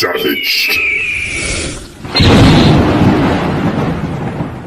Savaged.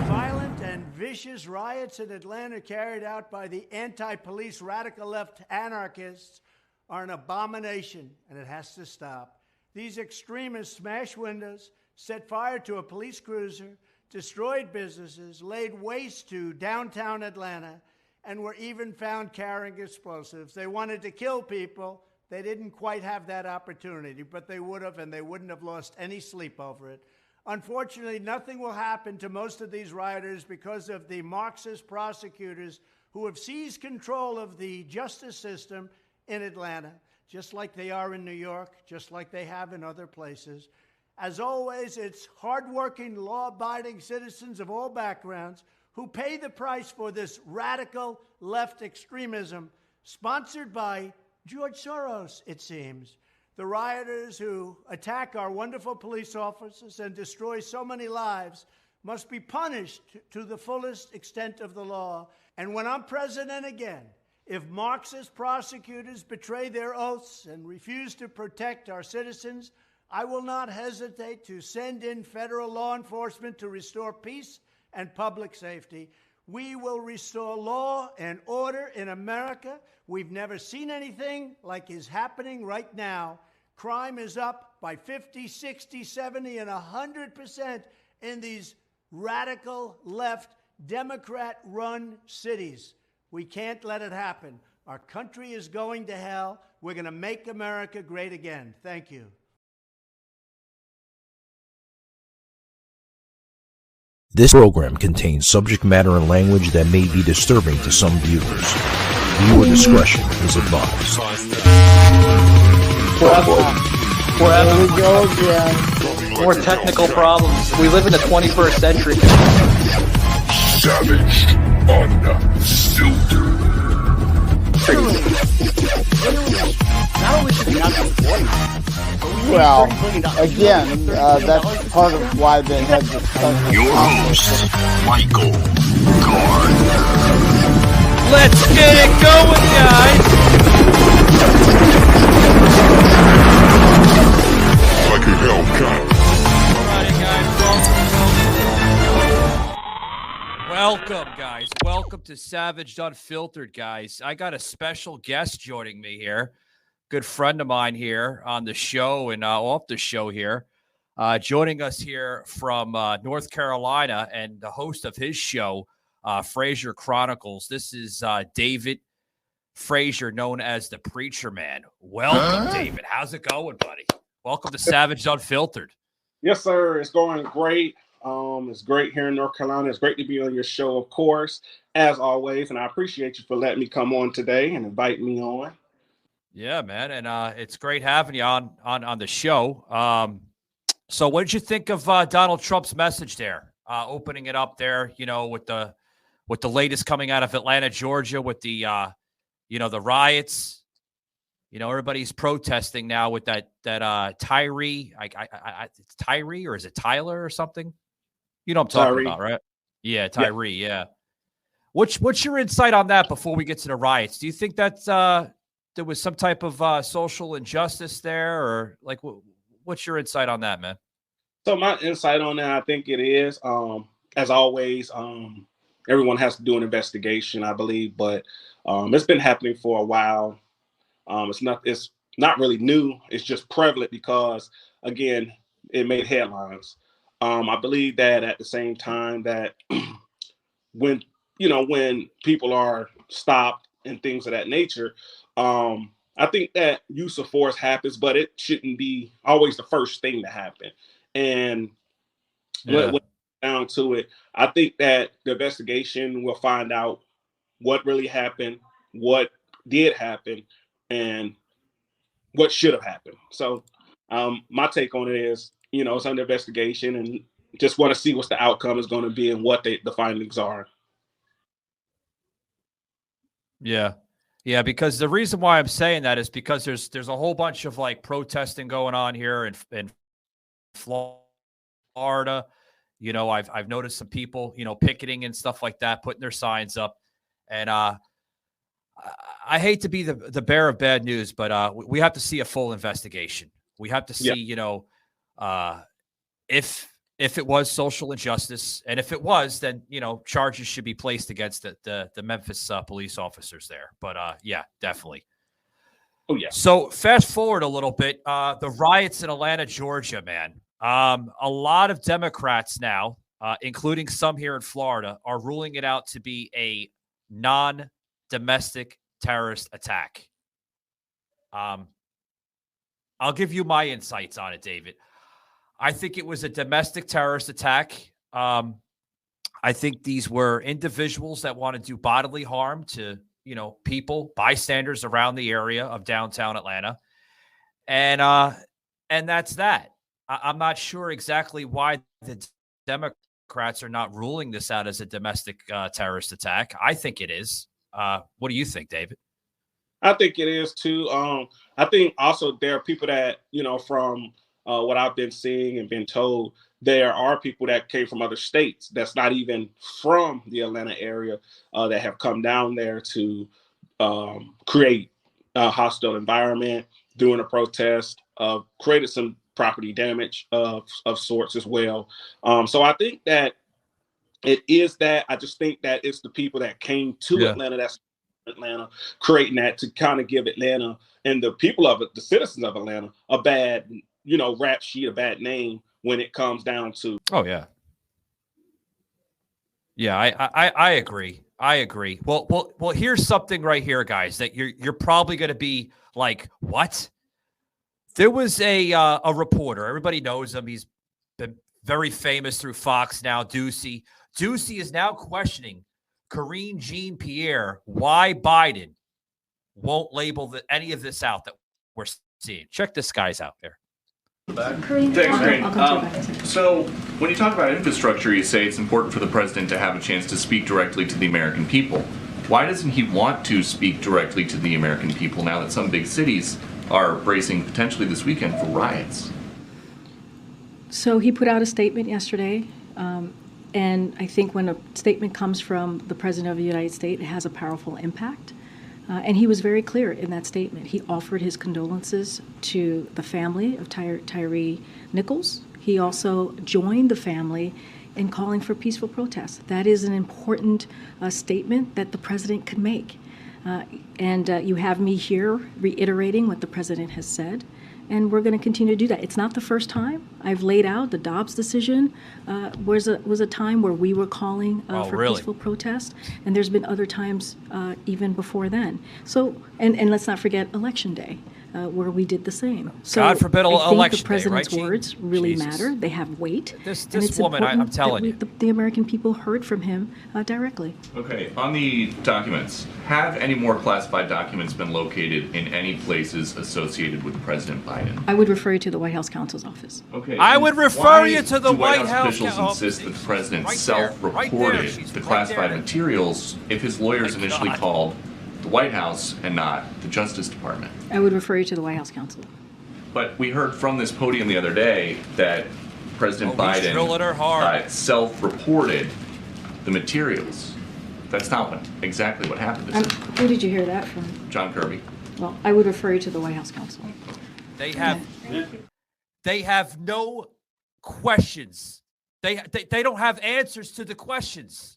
Violent and vicious riots in Atlanta carried out by the anti-police radical left anarchists are an abomination, and it has to stop. These extremists smashed windows, set fire to a police cruiser, destroyed businesses, laid waste to downtown Atlanta, and were even found carrying explosives. They wanted to kill people. They didn't quite have that opportunity, but they would have, and they wouldn't have lost any sleep over it. Unfortunately, nothing will happen to most of these rioters because of the Marxist prosecutors who have seized control of the justice system in Atlanta, just like they are in New York, just like they have in other places. As always, it's hardworking, law-abiding citizens of all backgrounds who pay the price for this radical left extremism, sponsored by George Soros, it seems. The rioters who attack our wonderful police officers and destroy so many lives must be punished to the fullest extent of the law. And when I'm president again, if Marxist prosecutors betray their oaths and refuse to protect our citizens, I will not hesitate to send in federal law enforcement to restore peace and public safety. We will restore law and order in America. We've never seen anything like is happening right now. Crime is up by 50, 60, 70, and 100% in these radical left, Democrat-run cities. We can't let it happen. Our country is going to hell. We're going to make America great again. Thank you. This program contains subject matter and language that may be disturbing to some viewers. Viewer discretion is advised. There we go again. More technical problems. We live in the 21st century. Savaged unfiltered. Not only should we not be employed, well, again, that's part of why they had the Your host, Michael Gardner. Let's get it going, guys! Like a Hellcat. Welcome, guys. Welcome to Savaged Unfiltered, guys. I got a special guest joining me here. Good friend of mine here on the show and off the show here. Joining us here from North Carolina and the host of his show, Frazier Chronicles. This is David Frazier, known as the Preacherman. Welcome, David. How's it going, buddy? Welcome to Savaged Unfiltered. Yes, sir. It's going great. It's great here in North Carolina. It's great to be on your show, of course, as always. And I appreciate you for letting me come on today and invite me on. Yeah, man. And it's great having you on the show. So what did you think of Donald Trump's message there, opening it up there, with the latest coming out of Atlanta, Georgia, with the, the riots? Everybody's protesting now with that Tyree. It's Tyree, or is it Tyler or something? You know what I'm talking Tyree. about, right? Yeah, Tyree. Yeah. What's your insight on that before we get to the riots? Do you think that there was some type of social injustice there, or like what's your insight on that, man? So my insight on that, I think it is, as always, everyone has to do an investigation, I believe, but it's been happening for a while. It's not really new. It's just prevalent because, again, it made headlines. I believe that at the same time that when people are stopped and things of that nature, I think that use of force happens, but it shouldn't be always the first thing to happen. And when down to it, I think that the investigation will find out what really happened, what did happen, and what should have happened. So my take on it is, it's under investigation, and just want to see what the outcome is going to be and what the findings are. Yeah. Yeah, because the reason why I'm saying that is because there's a whole bunch of like protesting going on here in Florida. I've noticed some people, picketing and stuff like that, putting their signs up. And I hate to be the bearer of bad news, but we have to see a full investigation. We have to see, If it was social injustice, and if it was, then charges should be placed against the Memphis police officers there. But yeah, definitely. Oh yeah. So fast forward a little bit, the riots in Atlanta, Georgia, man. A lot of Democrats now, including some here in Florida, are ruling it out to be a non-domestic terrorist attack. I'll give you my insights on it, David. I think it was a domestic terrorist attack. I think these were individuals that want to do bodily harm to, people, bystanders around the area of downtown Atlanta. And that's that. I'm not sure exactly why the Democrats are not ruling this out as a domestic terrorist attack. I think it is. What do you think, David? I think it is too. I think also there are people that, from what I've been seeing and been told, there are people that came from other states that's not even from the Atlanta area that have come down there to create a hostile environment, doing a protest, created some property damage of sorts as well. So I think that it is that. I just think that it's the people that came to Atlanta, that's Atlanta, creating that to kind of give Atlanta and the people of it, the citizens of Atlanta, a bad rap sheet, a bad name when it comes down to. Oh yeah. Yeah, I agree. I agree. Well, here's something right here, guys, that you're probably going to be like, what? There was a reporter. Everybody knows him. He's been very famous through Fox now, Ducey. Ducey is now questioning Karine Jean-Pierre why Biden won't label any of this out that we're seeing. Check this guy's out there. Thanks, Karine. So when you talk about infrastructure, you say it's important for the president to have a chance to speak directly to the American people. Why doesn't he want to speak directly to the American people now that some big cities are bracing potentially this weekend for riots? So he put out a statement yesterday, and I think when a statement comes from the President of the United States, it has a powerful impact. And he was very clear in that statement. He offered his condolences to the family of Tyree Nichols. He also joined the family in calling for peaceful protests. That is an important statement that the president could make. And you have me here reiterating what the president has said. And we're going to continue to do that. It's not the first time. I've laid out the Dobbs decision was a time where we were calling for peaceful protest, and there's been other times even before then. So, and let's not forget Election Day, where we did the same. So God forbid I think election the president's day, right? words really Jesus. matter. They have weight. This and it's woman, I'm important telling that you. the American people heard from him directly. Okay, on the documents, have any more classified documents been located in any places associated with President Biden? I would refer you to the White House counsel's office. Okay. I would refer you to the do White House officials insist that the president Right there, self-reported she's the right classified there. materials if his lawyers My initially God. called the White House and not the Justice Department? I would refer you to the White House counsel. But we heard from this podium the other day that President Oh, he's drilling her hard. Biden self-reported the materials. That's not exactly what happened. Who did you hear that from? John Kirby. Well, I would refer you to the White House counsel. They have no questions. They don't have answers to the questions.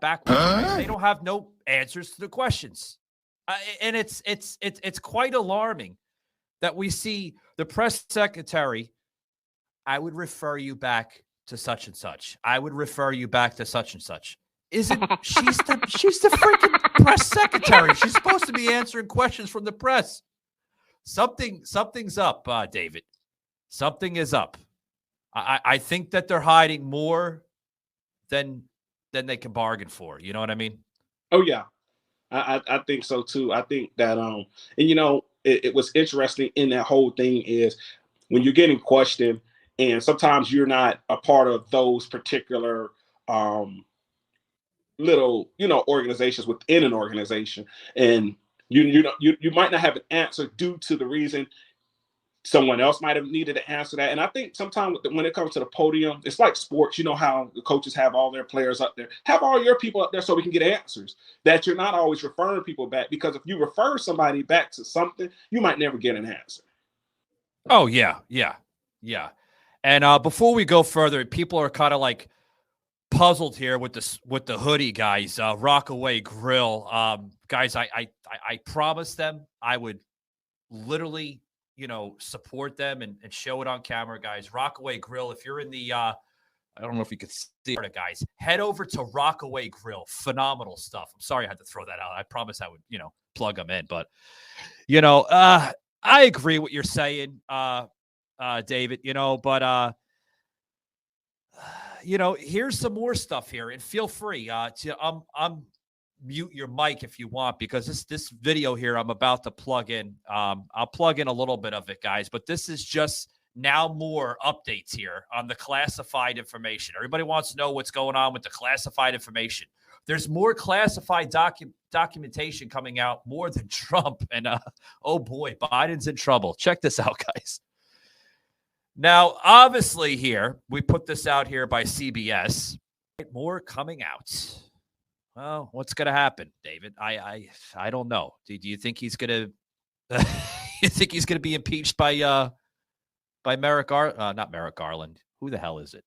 Backwards. Right? They don't have no answers to the questions, and it's quite alarming that we see the press secretary. I would refer you back to such and such. I would refer you back to such and such. Isn't she's the freaking press secretary? She's supposed to be answering questions from the press. Something's up, David. Something is up. I think that they're hiding more than they can bargain for. You know what I mean? Oh yeah, I think so too. I think that and it was interesting in that whole thing is when you're getting questioned, and sometimes you're not a part of those particular little organizations within an organization, and you might not have an answer due to the reason someone else might have needed to answer that. And I think sometimes when it comes to the podium, it's like sports. You know how the coaches have all their players up there. Have all your people up there so we can get answers. That you're not always referring people back, because if you refer somebody back to something, you might never get an answer. Oh, yeah. And before we go further, people are kind of like puzzled here with the hoodie guys. Rockaway Grill, guys. I promised them I would literally, support them and show it on camera, guys. Rockaway Grill. If you're in the, I don't know if you could see it, guys. Head over to Rockaway Grill. Phenomenal stuff. I'm sorry I had to throw that out. I promised I would, plug them in, but I agree what you're saying, David. But here's some more stuff here, and feel free to mute your mic if you want, because this video here I'm about to plug in. I'll plug in a little bit of it, guys, but this is just now more updates here on the classified information. Everybody wants to know what's going on with the classified information. There's more classified documentation coming out, more than Trump, and oh boy, Biden's in trouble. Check this out, guys. Now, obviously here, we put this out here by CBS. More coming out. Well, what's going to happen, David? I don't know. Do you think he's going to you think he's going to be impeached by not Merrick Garland. Who the hell is it?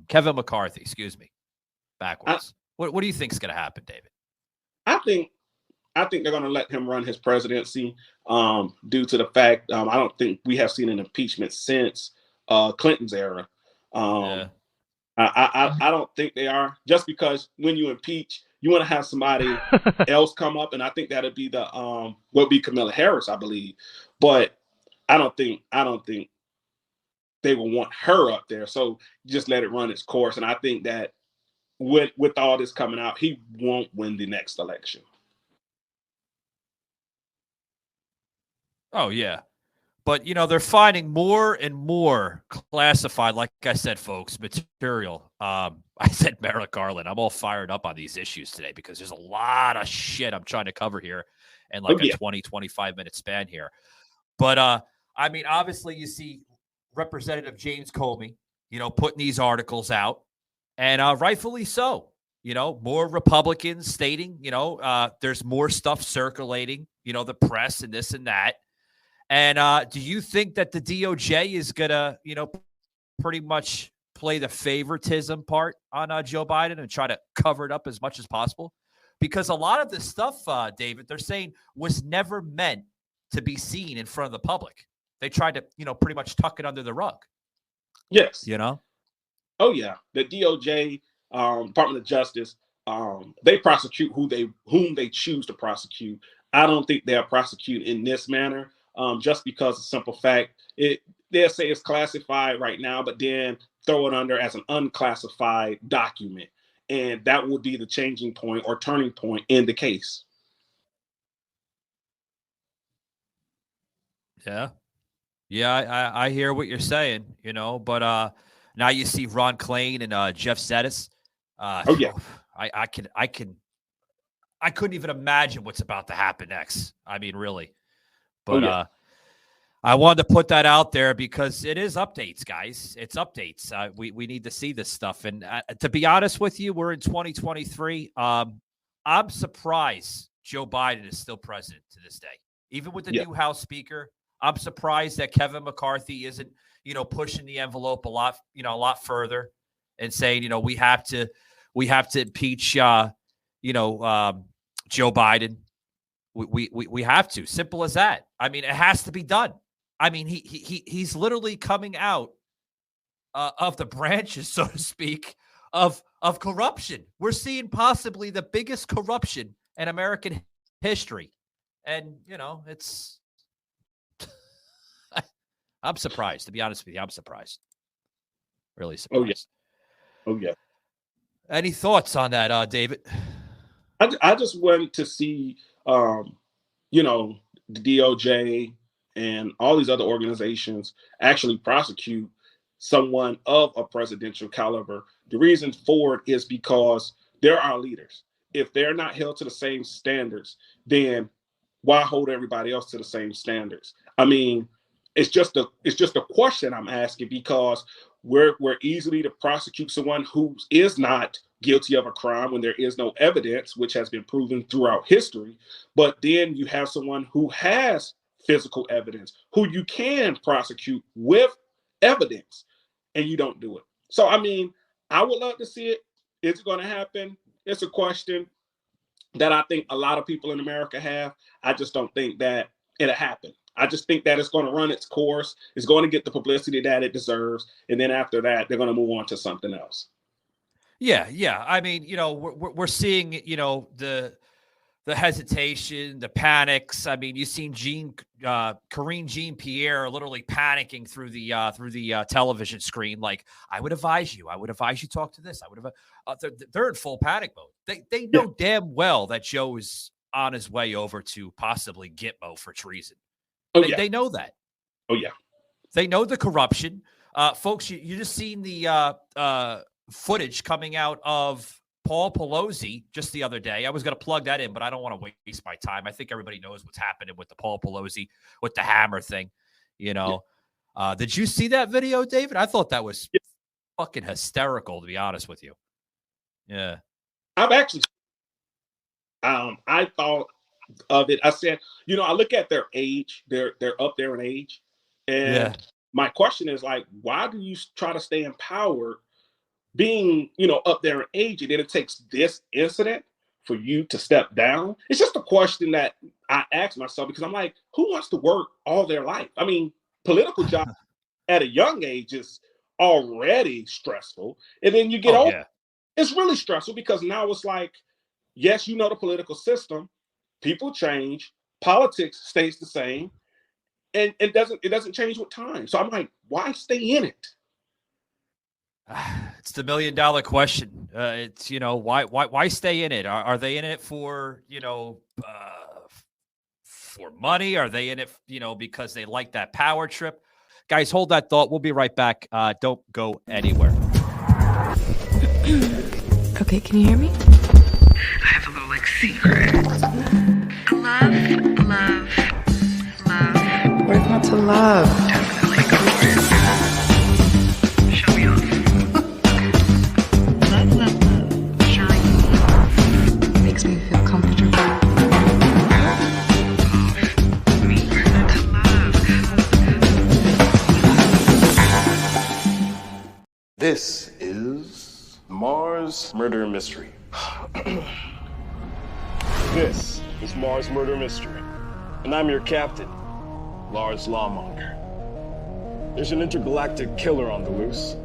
Kevin McCarthy, excuse me. Backwards. What do you think is going to happen, David? I think they're going to let him run his presidency due to the fact I don't think we have seen an impeachment since Clinton's era. I don't think they are, just because when you impeach, you want to have somebody else come up, and I think that'd be will be Kamala Harris, I believe. But I don't think they will want her up there. So just let it run its course. And I think that with all this coming out, he won't win the next election. Oh, yeah. But, they're finding more and more classified, like I said, folks, material. I said Merrick Garland. I'm all fired up on these issues today because there's a lot of shit I'm trying to cover here in a 20, 25-minute span here. But, obviously you see Representative James Comey, putting these articles out, and rightfully so. More Republicans stating, there's more stuff circulating, the press and this and that. And do you think that the DOJ is going to, pretty much play the favoritism part on Joe Biden and try to cover it up as much as possible? Because a lot of this stuff, David, they're saying was never meant to be seen in front of the public. They tried to, pretty much tuck it under the rug. Yes. Oh, yeah. The DOJ, Department of Justice, they prosecute whom they choose to prosecute. I don't think they'll prosecute in this manner. Just because of the simple fact they'll say it's classified right now, but then throw it under as an unclassified document. And that would be the changing point or turning point in the case. Yeah. Yeah, I hear what you're saying, but now you see Ron Klain and Jeff Zettis. Oh, yeah. I couldn't even imagine what's about to happen next. I mean, really. But I wanted to put that out there because it is updates, guys. It's updates. We need to see this stuff. And to be honest with you, we're in 2023. I'm surprised Joe Biden is still president to this day. Even with the new House Speaker, I'm surprised that Kevin McCarthy isn't, pushing the envelope a lot further and saying, we have to impeach, Joe Biden. We have to. Simple as that. I mean, it has to be done. I mean, he's literally coming out of the branches, so to speak, of corruption. We're seeing possibly the biggest corruption in American history, and it's. I'm surprised, to be honest with you. I'm surprised. Really surprised. Oh yeah. Any thoughts on that, David? I just wanted to see, the DOJ and all these other organizations actually prosecute someone of a presidential caliber. The reason for it is because they're our leaders. If they're not held to the same standards, then why hold everybody else to the same standards? I mean, it's just a question I'm asking, because we're easily to prosecute someone who is not guilty of a crime when there is no evidence, which has been proven throughout history. But then you have someone who has physical evidence, who you can prosecute with evidence. and you don't do it. So, I mean, I would love to see it. It's going to happen. It's a question that I think a lot of people in America have. I just don't think that it'll happen. I just think that it's going to run its course. It's going to get the publicity that it deserves. And then after that, they're going to move on to something else. Yeah. I mean, we're seeing, the hesitation, the panics. I mean, you've seen Karine Jean-Pierre literally panicking through the television screen. Like, I would advise you talk to this. I would have. They're in full panic mode. They know damn well that Joe is on his way over to possibly Gitmo for treason. They know that. Oh yeah. They know the corruption. Folks, you just seen the footage coming out of Paul Pelosi just the other day. I was going to plug that in, but I don't want to waste my time. I think everybody knows what's happening with the Paul Pelosi, with the hammer thing. Did you see that video, David? I thought that was fucking hysterical, to be honest with you. Yeah. I've actually, I thought of it. I said, I look at their age. They're up there in age. And my question is, like, why do you try to stay in power being, up there in age, and then it takes this incident for you to step down? It's just a question that I ask myself, because I'm like, who wants to work all their life? I mean, political job at a young age is already stressful. And then you get older. It's really stressful, because now it's like, yes, the political system, people change, politics stays the same, and it doesn't change with time. So I'm like, why stay in it? It's the $1 million question. It's, why stay in it? Are they in it for, for money? Are they in it, because they like that power trip? Guys, hold that thought. We'll be right back. Don't go anywhere. Okay, can you hear me? I have a little, secret. Love. Where's not to love? Definitely go for it. Show me off. Love. Shine. Makes me feel comfortable. This is Mars Murder Mystery. This is Mars Murder Mystery, and I'm your captain, Lars Lawmonger. There's an intergalactic killer on the loose.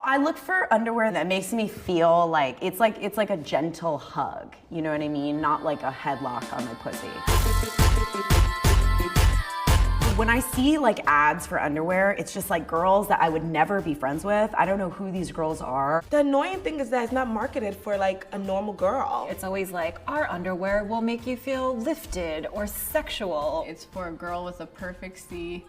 I look for underwear that makes me feel like it's like a gentle hug. You know what I mean? Not like a headlock on my pussy. When I see ads for underwear, it's just girls that I would never be friends with. I don't know who these girls are. The annoying thing is that it's not marketed for a normal girl. It's always our underwear will make you feel lifted or sexual. It's for a girl with a perfect C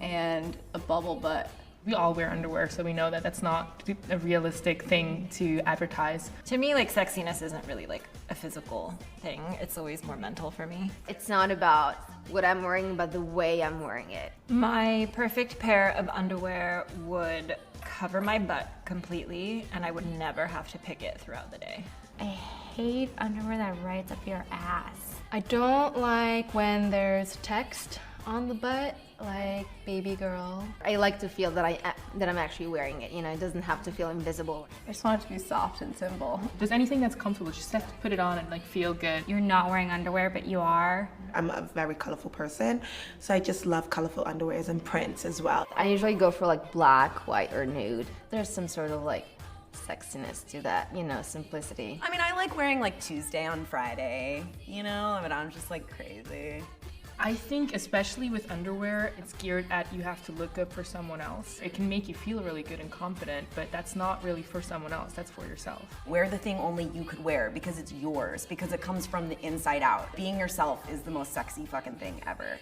and a bubble butt. We all wear underwear, so we know that that's not a realistic thing to advertise. To me, sexiness isn't really a physical thing. It's always more mental for me. It's not about what I'm wearing, but the way I'm wearing it. My perfect pair of underwear would cover my butt completely, and I would never have to pick it throughout the day. I hate underwear that rides up your ass. I don't like when there's text on the butt, like baby girl. I like to feel that I'm actually wearing it. It doesn't have to feel invisible. I just want it to be soft and simple. There's anything that's comfortable, just have to put it on and feel good. You're not wearing underwear, but you are. I'm a very colorful person, so I just love colorful underwears and prints as well. I usually go for black, white, or nude. There's some sort of sexiness to that, simplicity. I mean, I like wearing Tuesday on Friday, but I'm just crazy. I think especially with underwear, it's geared at you have to look good for someone else. It can make you feel really good and confident, but that's not really for someone else, that's for yourself. Wear the thing only you could wear because it's yours, because it comes from the inside out. Being yourself is the most sexy fucking thing ever.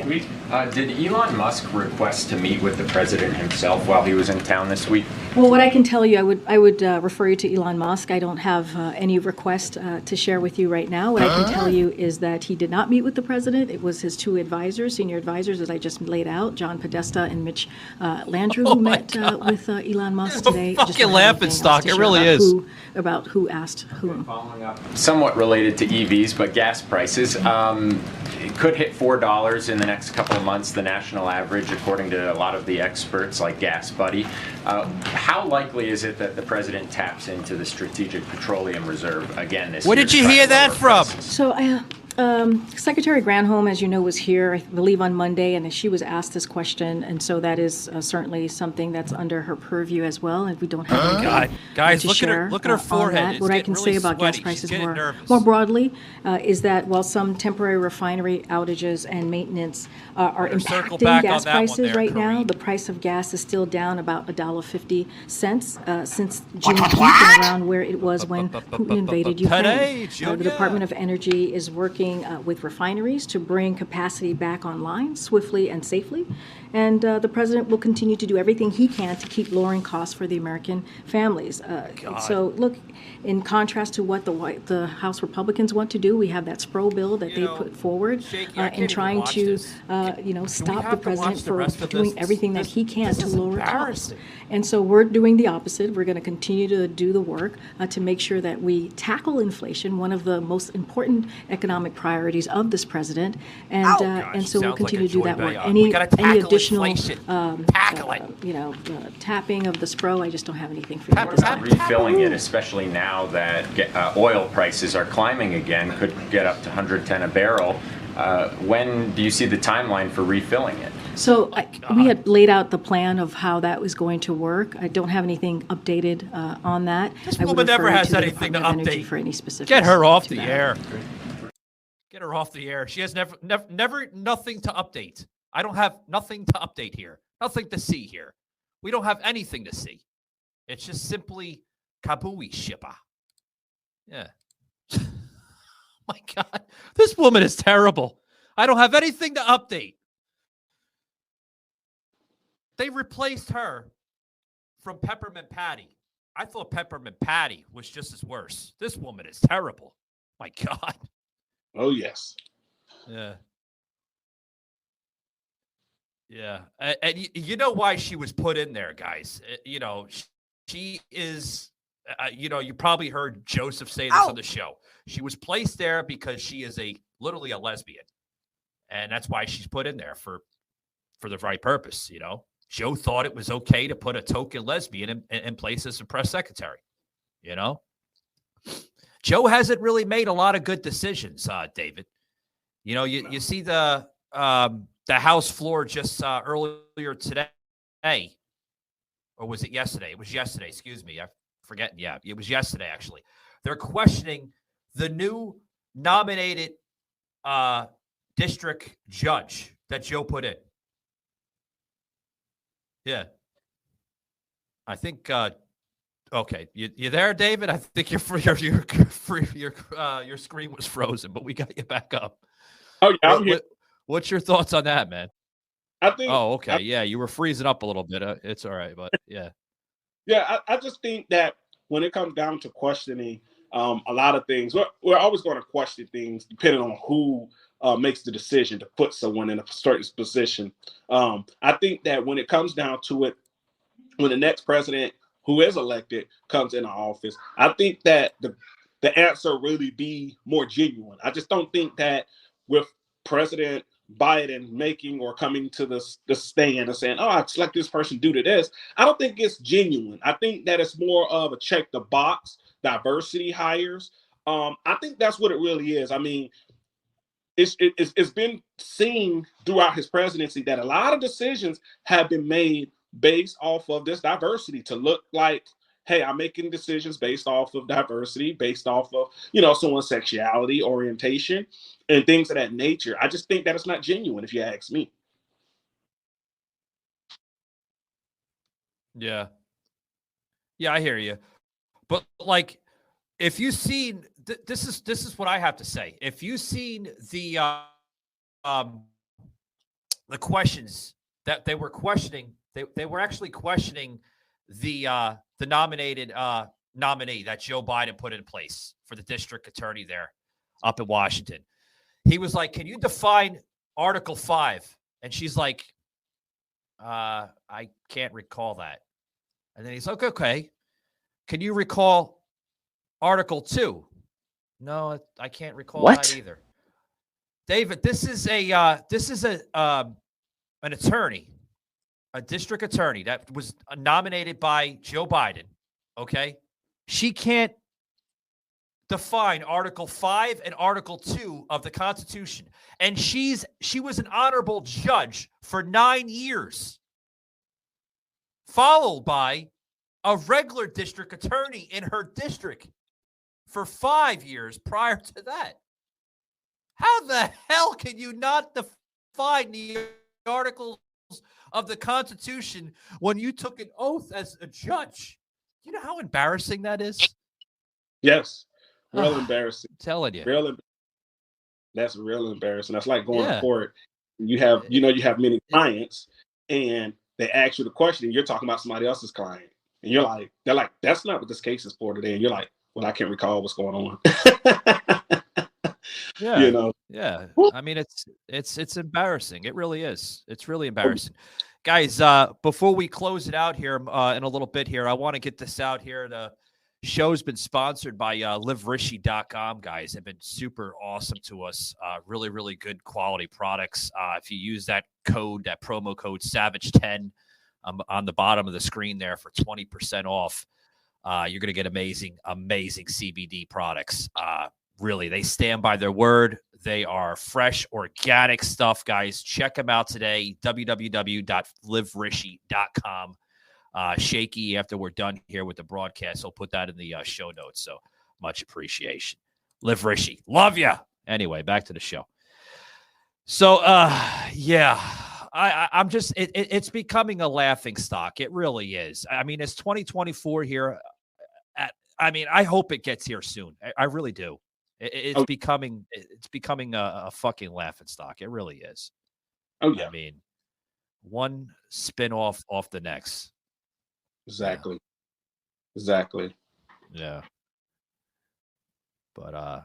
Did Elon Musk request to meet with the president himself while he was in town this week? Well, what I can tell you, I would refer you to Elon Musk. I don't have any request to share with you right now. What I can tell you is that he did not meet with the president. It was his two advisors, senior advisors, as I just laid out, John Podesta and Mitch Landrieu, who met with Elon Musk today. Fucking laughing stock. It really is. About who asked whom. Following up, somewhat related to EVs, but gas prices. It could hit $4 in the next couple of months, the national average, according to a lot of the experts like Gas Buddy. How likely is it that the president taps into the Strategic Petroleum Reserve again this year? Where did you hear that from? So Secretary Granholm, as you know, was here, I believe, on Monday, and she was asked this question, and so that is certainly something that's under her purview as well, and we don't have anything guys, to look share, at her forehead. What I can say about gas prices more broadly is that while some temporary refinery outages and maintenance are impacting gas prices right now, the price of gas is still down about $1.50 since June peak and around where it was when Putin invaded Ukraine. The Department of Energy is working with refineries to bring capacity back online swiftly and safely. And the president will continue to do everything he can to keep lowering costs for the American families. So, look, in contrast to what the House Republicans want to do, we have that SPRO bill that they put forward in trying to, stop the president for doing everything that he can to lower costs. And so we're doing the opposite. We're going to continue to do the work to make sure that we tackle inflation, one of the most important economic priorities of this president. And so we'll continue to do that work. Any additional, tapping of the SPRO, I just don't have anything for you at this time. Refilling it, especially now that oil prices are climbing again, could get up to 110 a barrel. When do you see the timeline for refilling it? So we had laid out the plan of how that was going to work. I don't have anything updated on that. This woman never has anything to update. For any specifics. Get her off the air. Get her off the air. She has never nothing to update. I don't have nothing to update here. Nothing to see here. We don't have anything to see. It's just simply kabooey shippa. Yeah. My God, this woman is terrible. I don't have anything to update. They replaced her from Peppermint Patty. I thought Peppermint Patty was just as worse. This woman is terrible. My God. Oh, yes. Yeah. Yeah. And you know why she was put in there, guys. She is, you probably heard Joseph say this on the show. She was placed there because she is literally a lesbian. And that's why she's put in there for the right purpose, Joe thought it was okay to put a token lesbian in place as a press secretary, Joe hasn't really made a lot of good decisions, David. You see the House floor just earlier today, or was it yesterday? It was yesterday, excuse me. I'm forgetting. Yeah, it was yesterday, actually. They're questioning the new nominated district judge that Joe put in. Yeah. I think okay. You there, David? I think your screen was frozen, but we got you back up. Oh, yeah, I'm here. What's your thoughts on that, man? I think. Oh, okay. Yeah, you were freezing up a little bit. It's all right, but yeah. Yeah, I just think that when it comes down to questioning a lot of things, we're always going to question things depending on who makes the decision to put someone in a certain position. I think that when it comes down to it, when the next president who is elected comes into office, I think that the answer really be more genuine. I just don't think that with President Biden making or coming to the stand and saying, "Oh, I select this person due to this," I don't think it's genuine. I think that it's more of a check the box diversity hires. I think that's what it really is. I mean, it's been seen throughout his presidency that a lot of decisions have been made based off of this diversity to look like, hey, I'm making decisions based off of diversity, based off of, someone's sexuality, orientation, and things of that nature. I just think that it's not genuine, if you ask me. Yeah. Yeah, I hear you. But like, if you've seen, this is what I have to say. If you've seen the the questions that they were questioning. They were actually questioning the nominated nominee that Joe Biden put in place for the district attorney there up in Washington. He was like, "Can you define Article 5?" And she's like, "I can't recall that." And then he's like, "Okay. Can you recall Article 2?" "No, I can't recall that either." David, this is an attorney, a district attorney that was nominated by Joe Biden. Okay, she can't define Article 5 and Article 2 of the Constitution, and she was an honorable judge for 9 years, followed by a regular district attorney in her district for 5 years prior to that. How the hell can you not define the articles of the Constitution when you took an oath as a judge? You know how embarrassing that is? Yes. Real embarrassing. I'm telling you. That's real embarrassing. That's like going to court. You have many clients and they ask you the question and you're talking about somebody else's client. And they're like, that's not what this case is for today. And you're like, well, I can't recall what's going on. Yeah. Yeah. I mean, it's embarrassing. It really is. It's really embarrassing. Guys, before we close it out here in a little bit here, I want to get this out here. The show's been sponsored by liverishi.com, guys. They've been super awesome to us. Really, really good quality products. If you use that promo code SAVAGE10 on the bottom of the screen there for 20% off, you're going to get amazing CBD products. Really, they stand by their word. They are fresh, organic stuff, guys. Check them out today, www.liverishi.com. Shaky, after we're done here with the broadcast, I'll put that in the show notes, so much appreciation. Live Rishi. Love ya. Anyway, back to the show. So, yeah, I'm just, it's becoming a laughing stock. It really is. I mean, it's 2024 here. I hope it gets here soon. I really do. It's becoming a fucking laughing stock. It really is. Oh yeah. I mean, one spin-off off the next. Exactly. Yeah. But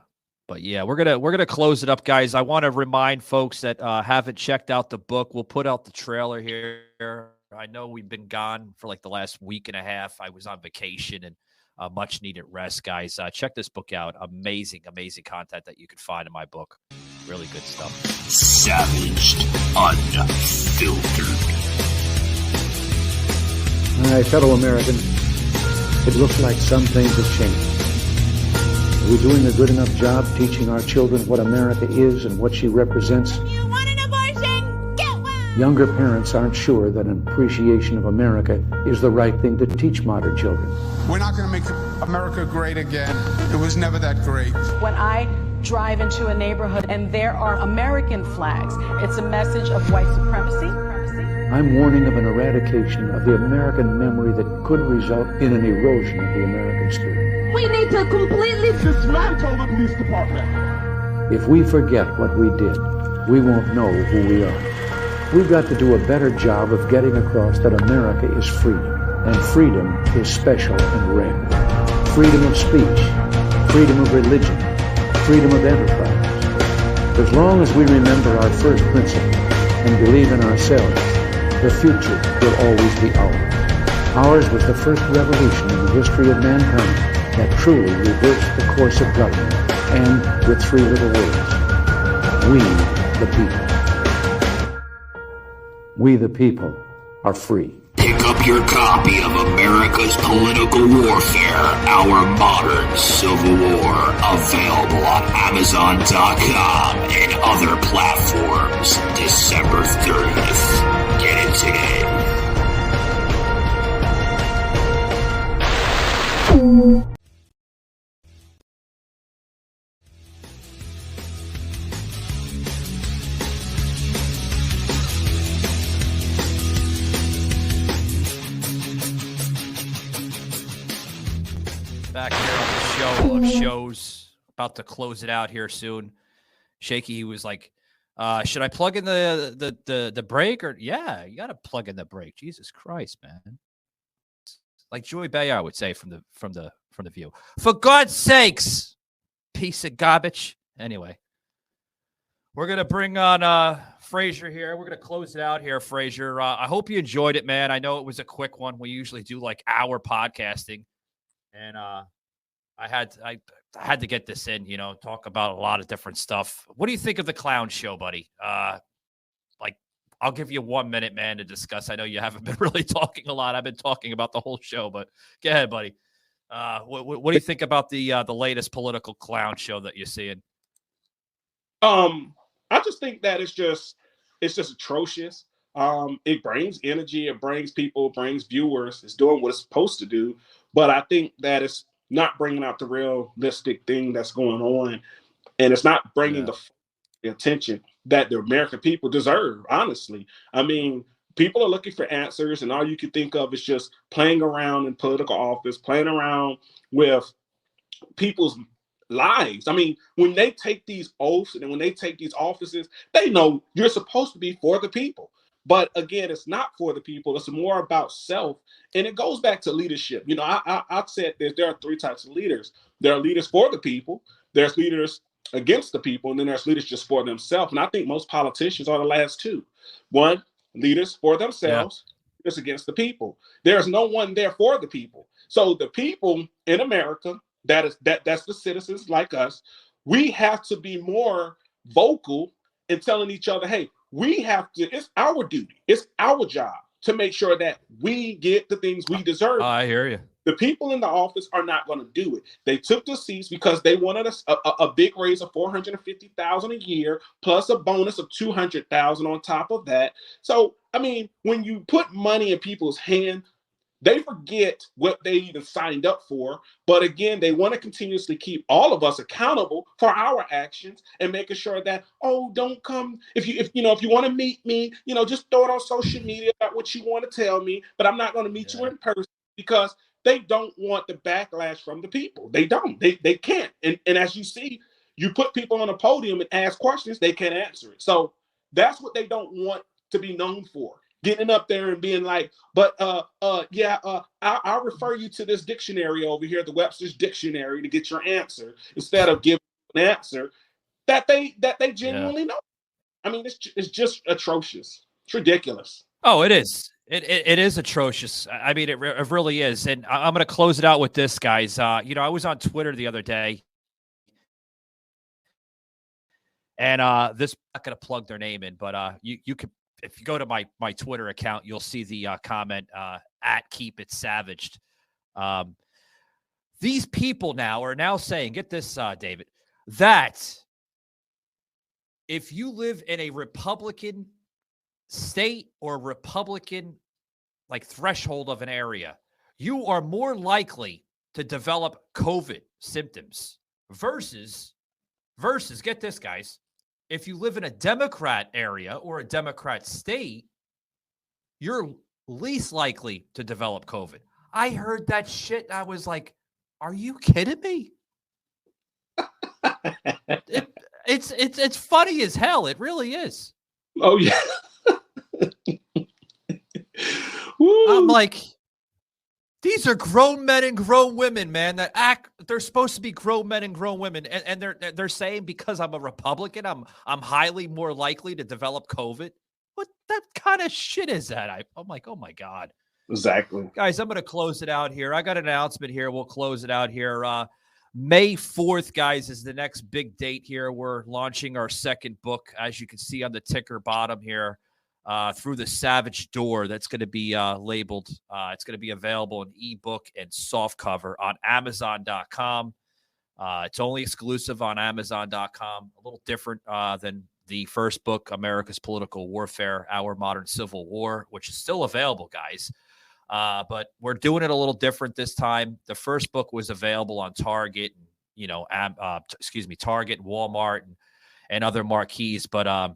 yeah, we're gonna close it up, guys. I want to remind folks that haven't checked out the book. We'll put out the trailer here. I know we've been gone for like the last week and a half. I was on vacation and much needed rest, guys. Check this book out. Amazing content that you can find in my book. Really good stuff. Savaged, unfiltered. My fellow Americans, it looks like some things have changed. Are we doing a good enough job teaching our children what America is and what she represents? You want an abortion? Get one! Younger parents aren't sure that an appreciation of America is the right thing to teach modern children. We're not going to make America great again. It was never that great. When I drive into a neighborhood and there are American flags, it's a message of white supremacy. I'm warning of an eradication of the American memory that could result in an erosion of the American spirit. We need to completely dismantle the police department. If we forget what we did, we won't know who we are. We've got to do a better job of getting across that America is free, and freedom is special and rare. Freedom of speech, freedom of religion, freedom of enterprise. As long as we remember our first principle and believe in ourselves, the future will always be ours. Ours was the first revolution in the history of mankind that truly reversed the course of government, and with 3 little words: we the people. We the people are free. Pick up your copy of America's Political Warfare, Our Modern Civil War, available on Amazon.com and other platforms December 30th. Get it today. Back here on the show of shows, about to close it out here soon. Shaky, he was like, Should I plug in the break or yeah, you got to plug in the break. Jesus Christ, man. Like Joey Bayard would say from the View. For God's sakes, piece of garbage. Anyway, we're gonna bring on Frazier here. We're gonna close it out here, Frazier. I hope you enjoyed it, man. I know it was a quick one. We usually do like hour podcasting, and I had to get this in. Talk about a lot of different stuff. What do you think of the clown show, buddy? I'll give you 1 minute, man, to discuss. I know you haven't been really talking a lot. I've been talking about the whole show, but go ahead, buddy. What do you think about the latest political clown show that you're seeing? I just think that it's just atrocious. It brings energy, it brings people, it brings viewers. It's doing what it's supposed to do, but I think that it's not bringing out the realistic thing that's going on, and it's not bringing the attention that the American people deserve. Honestly, I mean, people are looking for answers, and all you can think of is just playing around in political office, playing around with people's lives. I mean, when they take these oaths and when they take these offices, they know you're supposed to be for the people. But again, it's not for the people. It's more about self. And it goes back to leadership. I've said this, there are three types of leaders. There are leaders for the people, there's leaders against the people, and then there's leaders just for themselves. And I think most politicians are the last two. One, leaders for themselves, leaders against the people. There's no one there for the people. So the people in America, that's the citizens like us, we have to be more vocal in telling each other, hey, we have to, it's our duty, it's our job to make sure that we get the things we deserve. I hear you. The people in the office are not going to do it. They took the seats because they wanted a big raise of $450,000 a year plus a bonus of $200,000 on top of that. So, I mean, when you put money in people's hands, they forget what they even signed up for. But again, they want to continuously keep all of us accountable for our actions and making sure that, oh, don't come. If you want to meet me, just throw it on social media about what you want to tell me. But I'm not going to meet you in person because they don't want the backlash from the people. They don't. They can't. And as you see, you put people on a podium and ask questions, they can't answer it. So that's what they don't want to be known for. Getting up there and being like, but I'll refer you to this dictionary over here, the Webster's Dictionary, to get your answer, instead of giving an answer that they genuinely know. I mean, it's just atrocious. It's ridiculous. Oh, it is. It is atrocious. I mean, it really is. And I'm going to close it out with this, guys. I was on Twitter the other day, and this, I'm not going to plug their name in, but you could. If you go to my Twitter account, you'll see the comment at Keep It Savaged. These people are now saying, get this, David, that if you live in a Republican state or Republican threshold of an area, you are more likely to develop COVID symptoms versus, get this, guys, if you live in a Democrat area or a Democrat state, you're least likely to develop COVID. I heard that shit. I was like, are you kidding me? It's funny as hell. It really is. Oh, yeah. I'm like, these are grown men and grown women, man, that act. They're supposed to be grown men and grown women, and they're saying because I'm a Republican, I'm highly more likely to develop COVID. What that kind of shit is that? I'm like, oh my God. Exactly. Guys, I'm going to close it out here. I got an announcement here. We'll close it out here. May 4th, guys, is the next big date here. We're launching our second book, as you can see on the ticker bottom here. Through the Savage Door, that's going to be labeled. It's going to be available in ebook and softcover on Amazon.com. It's only exclusive on Amazon.com. A little different than the first book, America's Political Warfare, Our Modern Civil War, which is still available, guys. But we're doing it a little different this time. The first book was available on Target, Target, Walmart, and other marquees. But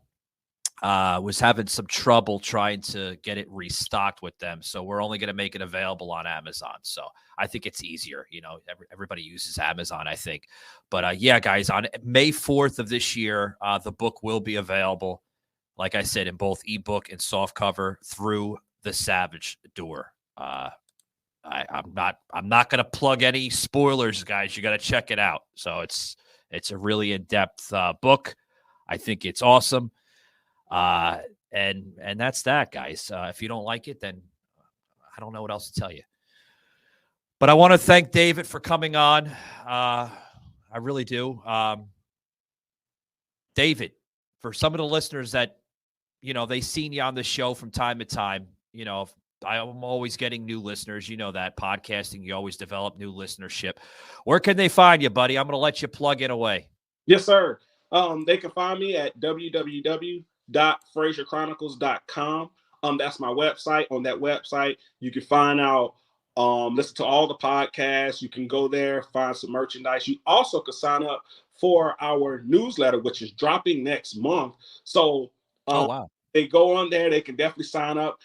was having some trouble trying to get it restocked with them. So we're only going to make it available on Amazon. So I think it's easier. Everybody uses Amazon, I think. But yeah, guys, on May 4th of this year, the book will be available, like I said, in both ebook and softcover through the Savage door. I'm not going to plug any spoilers, guys. You got to check it out. So it's a really in-depth book. I think it's awesome. And that's that, guys. If you don't like it, then I don't know what else to tell you. But I want to thank David for coming on. I really do. David, for some of the listeners that, they seen you on the show from time to time, I'm always getting new listeners. You know that podcasting, you always develop new listenership. Where can they find you, buddy? I'm going to let you plug it away. Yes, sir. They can find me at www.frazierchronicles.com. That's my website. On that website, you can find out, listen to all the podcasts. You can go there, find some merchandise. You also can sign up for our newsletter, which is dropping next month. So, oh, wow. They go on there. They can definitely sign up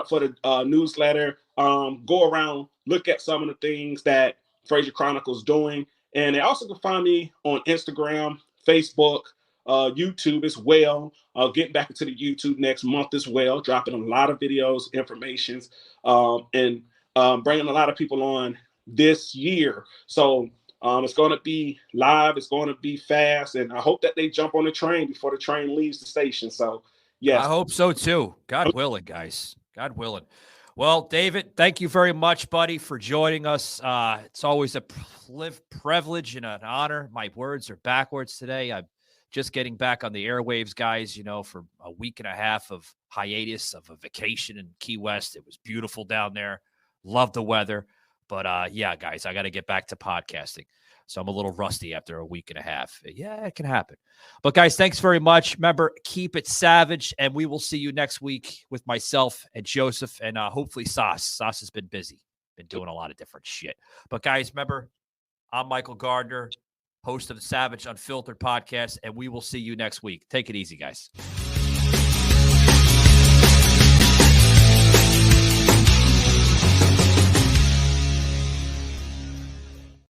for the newsletter, go around, look at some of the things that Frazier Chronicles doing. And they also can find me on Instagram, Facebook, YouTube as well. Getting back into the YouTube next month as well, dropping a lot of videos, informations, and bringing a lot of people on this year. So it's going to be live. It's going to be fast. And I hope that they jump on the train before the train leaves the station. So, yes. I hope so, too. God willing, guys. God willing. Well, David, thank you very much, buddy, for joining us. It's always a privilege and an honor. My words are backwards today. I'm just getting back on the airwaves, guys, for a week and a half of hiatus of a vacation in Key West. It was beautiful down there. Love the weather. But, yeah, guys, I got to get back to podcasting. So I'm a little rusty after a week and a half. Yeah, it can happen. But, guys, thanks very much. Remember, keep it savage, and we will see you next week with myself and Joseph and hopefully Sauce. Sauce has been busy, been doing a lot of different shit. But, guys, remember, I'm Michael Gardner, host of the Savage Unfiltered podcast, and we will see you next week. Take it easy, guys.